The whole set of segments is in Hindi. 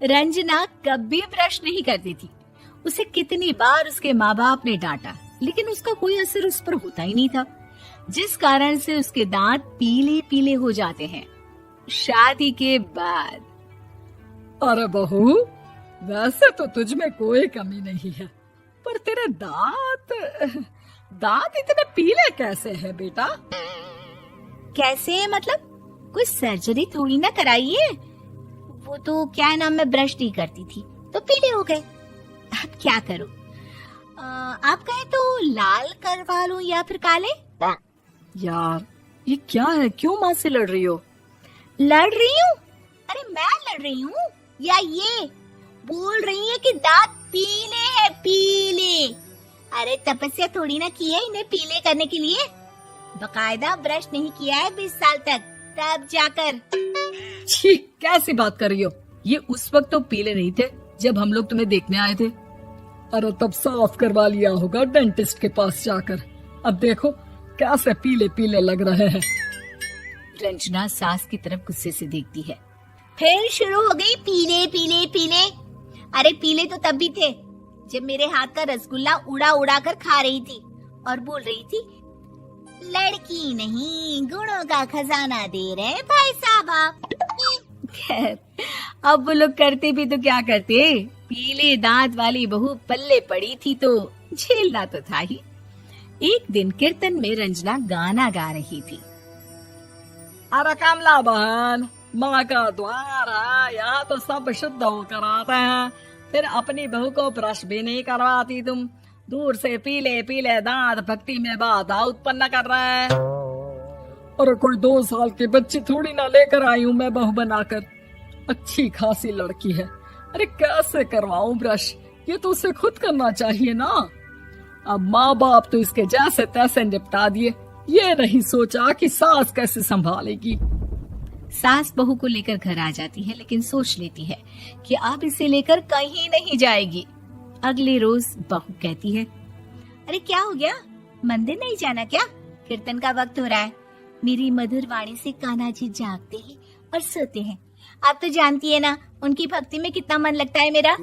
रंजना कभी ब्रश नहीं करती थी। उसे कितनी बार उसके माँ बाप ने डांटा, लेकिन उसका कोई असर उस पर होता ही नहीं था, जिस कारण से उसके दांत पीले पीले हो जाते हैं। शादी के बाद अरे बहू, वैसे तो तुझ में कोई कमी नहीं है, पर तेरे दांत इतने पीले कैसे हैं बेटा? कैसे मतलब? कोई सर्जरी थोड़ी ना कराइए। वो तो क्या नाम, मैं ब्रश नहीं करती थी तो पीले हो गए। अब क्या करूं? आप कहें तो लाल करवा लूं या फिर काले? यार ये क्या है, क्यों माँ से लड़ रही हो? लड़ रही हूँ? अरे मैं लड़ रही हूँ या ये बोल रही है कि दांत पीले हैं, पीले। अरे तपस्या थोड़ी ना की है इन्हें पीले करने के लिए। बकायदा ब्रश नहीं किया है 20 साल तक, तब जाकर। छी, कैसी बात कर रही हो? ये उस वक्त तो पीले नहीं थे जब हम लोग तुम्हें देखने आए थे। अरे तब साफ करवा लिया होगा डेंटिस्ट के पास जाकर। अब देखो कैसे पीले पीले लग रहे हैं। रंजना सास की तरफ गुस्से से देखती है। फिर शुरू हो गई पीले पीले पीले। अरे पीले तो तब भी थे जब मेरे हाथ का रसगुल्ला उड़ा उड़ा कर खा रही थी और बोल रही थी, लड़की नहीं गुणों का खजाना दे रहे भाई साहब आप। खैर, अब वो लोग करते भी तो क्या करते, पीले दांत वाली बहू पल्ले पड़ी थी तो झेलना तो था ही। एक दिन कीर्तन में रंजना गाना गा रही थी। अरे कमला बहन, माँ का द्वार है, यहाँ तो सब शुद्ध होकर आते हैं, फिर अपनी बहू को ब्रश भी नहीं करवाती तुम। दूर से पीले पीले दांत भक्ति में बाधा उत्पन्न कर रहे हैं। अरे कोई 2 साल के बच्चे थोड़ी ना लेकर आई हूँ मैं बहू बनाकर। अच्छी खासी लड़की है, अरे कैसे करवाऊं ब्रश? ये तो उसे खुद करना चाहिए ना। अब माँ बाप तो इसके जैसे तैसे निपटा दिए, ये नहीं सोचा कि सास कैसे संभालेगी। सास बहू को लेकर घर आ जाती है, लेकिन सोच लेती है कि अब इसे लेकर कहीं नहीं जाएगी। अगले रोज बहू कहती है, अरे क्या हो गया, मंदिर नहीं जाना क्या? कीर्तन का वक्त हो रहा है। मेरी मधुर वाणी से कान्हा जी जागते हैं और सोते हैं। आप तो जानती है ना उनकी भक्ति में कितना मन लगता है मेरा।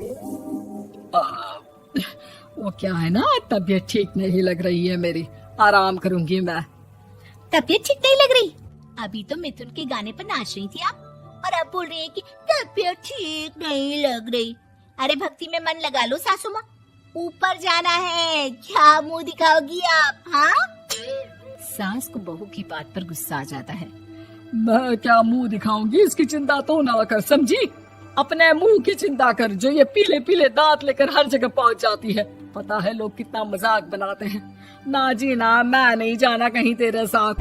वो क्या है ना, तबीयत ठीक नहीं लग रही है मेरी, आराम करूंगी मैं। तबीयत ठीक नहीं लग रही? अभी तो मिथुन के गाने पर नाच रही थी आप, और अब बोल रही है कि तबीयत ठीक नहीं लग रही। अरे भक्ति में मन लगा लो सासू माँ, ऊपर जाना है, क्या मुंह दिखाओगी आप? हाँ? सास को बहू की बात पर गुस्सा आ जाता है। मैं क्या मुंह दिखाऊंगी, इसकी चिंता तो ना कर, समझी? अपने मुंह की चिंता कर, जो ये पीले पीले दांत लेकर हर जगह पहुंच जाती है। पता है लोग कितना मजाक बनाते हैं। ना जी ना, मैं नहीं जाना कहीं तेरे साथ।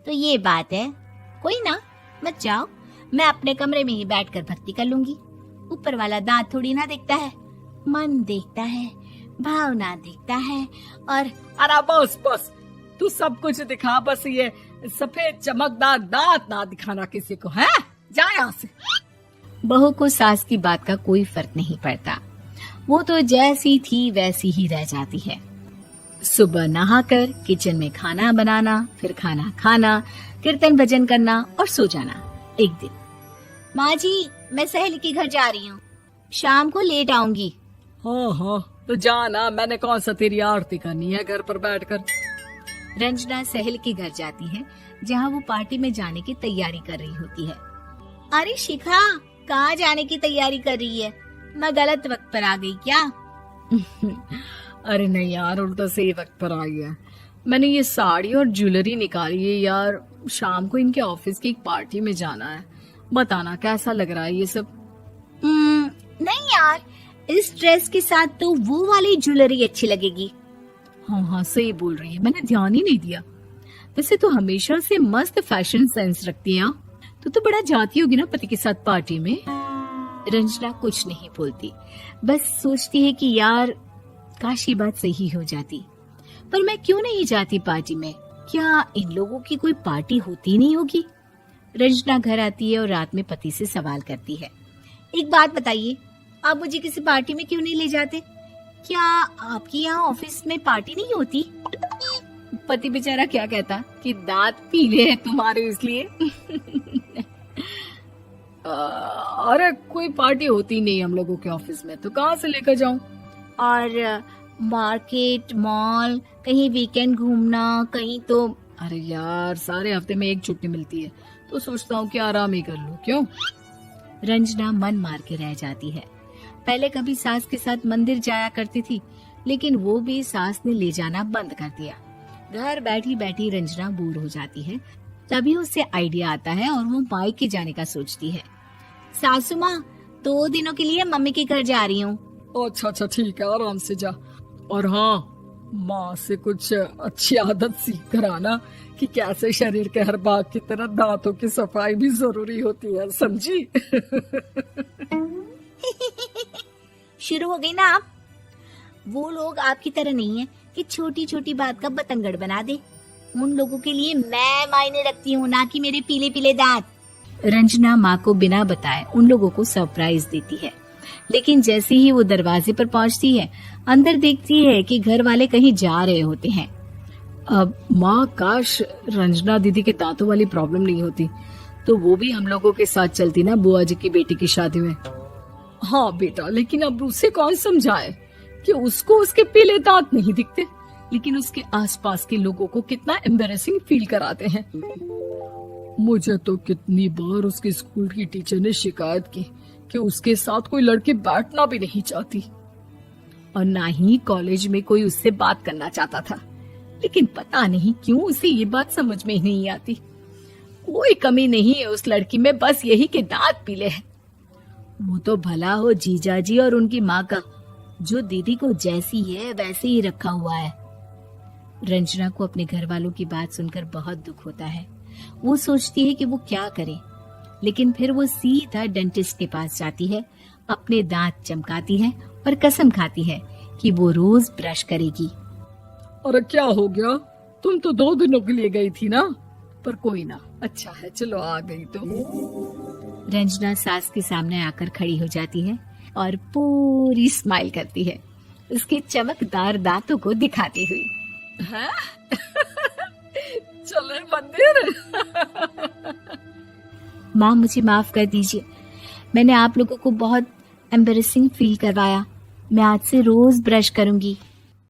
तो ये बात है, कोई ना, मत जाओ, मैं अपने कमरे में ही बैठकर भक्ति कर लूंगी। ऊपर वाला दांत थोड़ी ना देखता है, मन देखता है, भावना देखता है। और अरे बस बस, तू सब कुछ दिखा, बस ये सफेद चमकदार दांत ना दिखाना किसी को, है? जा यहाँ से। बहू को सास की बात का कोई फर्क नहीं पड़ता, वो तो जैसी थी वैसी ही रह जाती है। सुबह नहाकर किचन में खाना बनाना, फिर खाना खाना, कीर्तन भजन करना और सो जाना। एक दिन, माँ जी मैं सहेली के घर जा रही हूँ, शाम को लेट आऊंगी। हाँ हाँ, तो जाना, मैंने कौन सा तेरी आरती करनी है घर पर बैठकर। रंजना सहेली के घर जाती है, जहाँ वो पार्टी में जाने की तैयारी कर रही होती है। अरे शिखा, कहाँ जाने की तैयारी कर रही है? मैं गलत वक्त पर आ गई क्या? अरे नहीं यार, उल्टा सही वक्त पर आई है। मैंने ये साड़ी और ज्वेलरी निकाली है यार, शाम को इनके ऑफिस की एक पार्टी में जाना है। बताना कैसा लग रहा है ये सब? नहीं यार, इस ड्रेस के साथ तो वो वाली ज्वेलरी अच्छी लगेगी। हाँ हाँ सही बोल रही है, मैंने ध्यान ही नहीं दिया। वैसे तो हमेशा से मस्त फैशन सेंस रखती है। तो बड़ा जाती होगी ना पति के साथ पार्टी में। रंजना कुछ नहीं बोलती, बस सोचती है कि यार काश ये बात सही हो जाती, पर मैं क्यों नहीं जाती पार्टी में? क्या इन लोगों की कोई पार्टी होती नहीं होगी? रंजना घर आती है और रात में पति से सवाल करती है, एक बात बताइए, आप मुझे किसी पार्टी में क्यों नहीं ले जाते? क्या आपके यहाँ ऑफिस में पार्टी नहीं होती? पति बेचारा क्या कहता कि दांत पीले हैं तुम्हारे इसलिए। अरे कोई पार्टी होती नहीं हम लोगों के ऑफिस में, तो कहाँ से लेकर जाऊं? और मार्केट, मॉल, कहीं वीकेंड घूमना, कहीं तो। अरे यार, सारे हफ्ते में एक छुट्टी मिलती है, तो सोचता हूँ कि आराम ही कर लूं। क्यों? रंजना मन मार के रह जाती है। पहले कभी सास के साथ मंदिर जाया करती थी, लेकिन वो भी सास ने ले जाना बंद कर दिया। घर बैठी बैठी रंजना बोर हो जाती है। तभी उसे आइडिया आता है और वो मायके जाने का सोचती है। सासू माँ, 2 दिनों के लिए मम्मी के घर जा रही हूँ। अच्छा ठीक है, आराम से जा। और हाँ, माँ से कुछ अच्छी आदत सीख कर आना कि कैसे शरीर के हर भाग की तरह दांतों की सफाई भी जरूरी होती है, समझी? शुरू हो गई ना आप। वो लोग आपकी तरह नहीं है कि छोटी छोटी बात का बतंगड़ बना दे। उन लोगों के लिए मैं मायने रखती हूँ, ना कि मेरे पीले पीले दांत। रंजना माँ को बिना बताए उन लोगों को सरप्राइज देती है, लेकिन जैसे ही वो दरवाजे पर पहुंचती है, अंदर देखती है कि घर वाले कहीं जा रहे होते हैं। अब माँ, काश रंजना दीदी के दांतों वाली प्रॉब्लम नहीं होती, तो वो भी हम लोगों के साथ चलती ना बुआ जी की बेटी की शादी में। हाँ बेटा, लेकिन अब उसे कौन समझाए कि उसको उसके पीले दांत नहीं दिखते, लेकिन उसके आसपास के लोगों को कितना एम्बैरेसिंग फील कराते हैं। मुझे तो कितनी बार उसके स्कूल की टीचर ने शिकायत की कि उसके साथ कोई लड़की बैठना भी नहीं चाहती, और ना ही कॉलेज में कोई उससे बात करना चाहता था। लेकिन पता नहीं क्यों उसे ये बात समझ में ही नहीं आती। कोई कमी नहीं है उस लड़की में, बस यही कि दांत पीले हैं। वो तो भला हो जीजाजी और उनकी माँ का, जो दीदी को जैसी है वैसे ही रखा हुआ है। रंजना को अपने घर वालों की बात सुनकर बहुत दुख होता है। वो सोचती है कि वो क्या करे, लेकिन फिर वो सीधा डेंटिस्ट के पास जाती है, अपने दांत चमकाती है और कसम खाती है कि वो रोज ब्रश करेगी। अरे क्या हो गया? तुम तो 2 दिनों के लिए गई थी ना, पर कोई ना, अच्छा है, चलो आ गई तो। रंजना सास के सामने आकर खड़ी हो जाती है और पूरी स्माइल करती है, उसके चमकदार दांतों को दिखाती हुई। चले मंदिर। माँ, मुझे माफ कर दीजिए, मैंने आप लोगों को बहुत एम्बैरेसिंग फील करवाया। मैं आज से रोज ब्रश करूंगी।